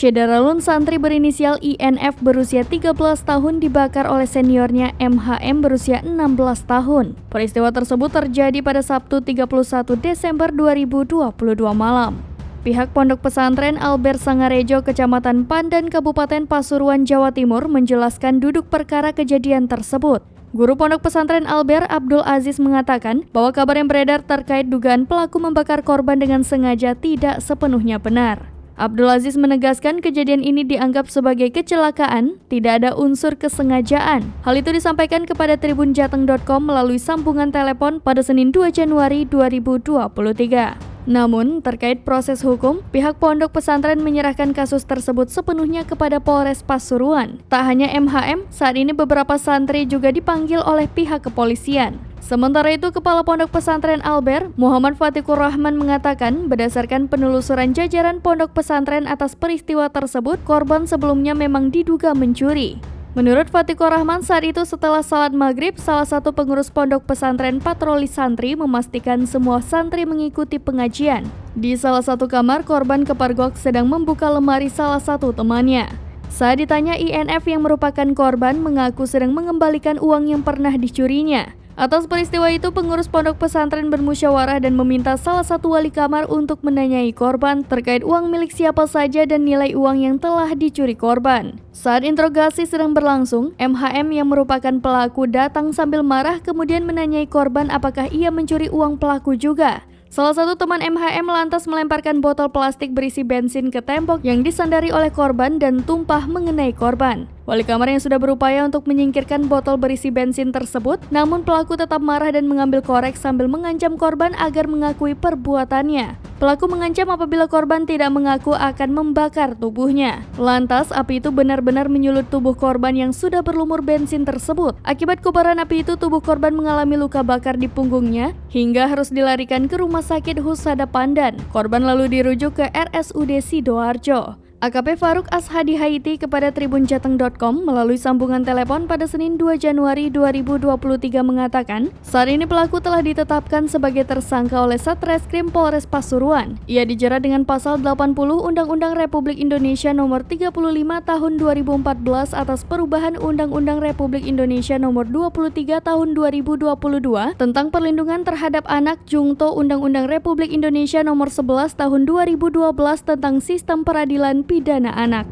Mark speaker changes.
Speaker 1: Syederalun santri berinisial INF berusia 13 tahun dibakar oleh seniornya MHM berusia 16 tahun. Peristiwa tersebut terjadi pada Sabtu 31 Desember 2022 malam. Pihak Pondok Pesantren Albert Sangarejo, Kecamatan Pandan, Kabupaten Pasuruan, Jawa Timur menjelaskan duduk perkara kejadian tersebut. Guru Pondok Pesantren Albert, Abdul Aziz, mengatakan bahwa kabar yang beredar terkait dugaan pelaku membakar korban dengan sengaja tidak sepenuhnya benar. Abdul Aziz menegaskan kejadian ini dianggap sebagai kecelakaan, tidak ada unsur kesengajaan. Hal itu disampaikan kepada tribunjateng.com melalui sambungan telepon pada Senin 2 Januari 2023. Namun, terkait proses hukum, pihak Pondok Pesantren menyerahkan kasus tersebut sepenuhnya kepada Polres Pasuruan. Tak hanya MHM, saat ini beberapa santri juga dipanggil oleh pihak kepolisian. Sementara itu, Kepala Pondok Pesantren Albert, Muhammad Fatikur Rahman, mengatakan berdasarkan penelusuran jajaran Pondok Pesantren atas peristiwa tersebut, korban sebelumnya memang diduga mencuri. Menurut Fatikur Rahman, saat itu setelah salat maghrib, salah satu pengurus Pondok Pesantren patroli santri memastikan semua santri mengikuti pengajian. Di salah satu kamar, korban kepergok sedang membuka lemari salah satu temannya. Saat ditanya, INF yang merupakan korban mengaku sedang mengembalikan uang yang pernah dicurinya. Atas peristiwa itu, pengurus Pondok Pesantren bermusyawarah dan meminta salah satu wali kamar untuk menanyai korban terkait uang milik siapa saja dan nilai uang yang telah dicuri korban. Saat interogasi sedang berlangsung, MHM yang merupakan pelaku datang sambil marah kemudian menanyai korban apakah ia mencuri uang pelaku juga. Salah satu teman MHM lantas melemparkan botol plastik berisi bensin ke tembok yang disandari oleh korban dan tumpah mengenai korban. Wali kamar yang sudah berupaya untuk menyingkirkan botol berisi bensin tersebut, namun pelaku tetap marah dan mengambil korek sambil mengancam korban agar mengakui perbuatannya. Pelaku mengancam apabila korban tidak mengaku akan membakar tubuhnya. Lantas, api itu benar-benar menyulut tubuh korban yang sudah berlumur bensin tersebut. Akibat kobaran api itu, tubuh korban mengalami luka bakar di punggungnya hingga harus dilarikan ke Rumah Sakit Husada Pandan. Korban lalu dirujuk ke RSUD Sidoarjo. AKP Faruk Ashadi Haiti kepada tribunjateng.com melalui sambungan telepon pada Senin 2 Januari 2023 mengatakan, saat ini pelaku telah ditetapkan sebagai tersangka oleh Satreskrim Polres Pasuruan. Ia dijerat dengan pasal 80 Undang-Undang Republik Indonesia Nomor 35 Tahun 2014 atas perubahan Undang-Undang Republik Indonesia Nomor 23 Tahun 2022 tentang perlindungan terhadap anak, Jungto Undang-Undang Republik Indonesia Nomor 11 Tahun 2012 tentang sistem peradilan pidana anak.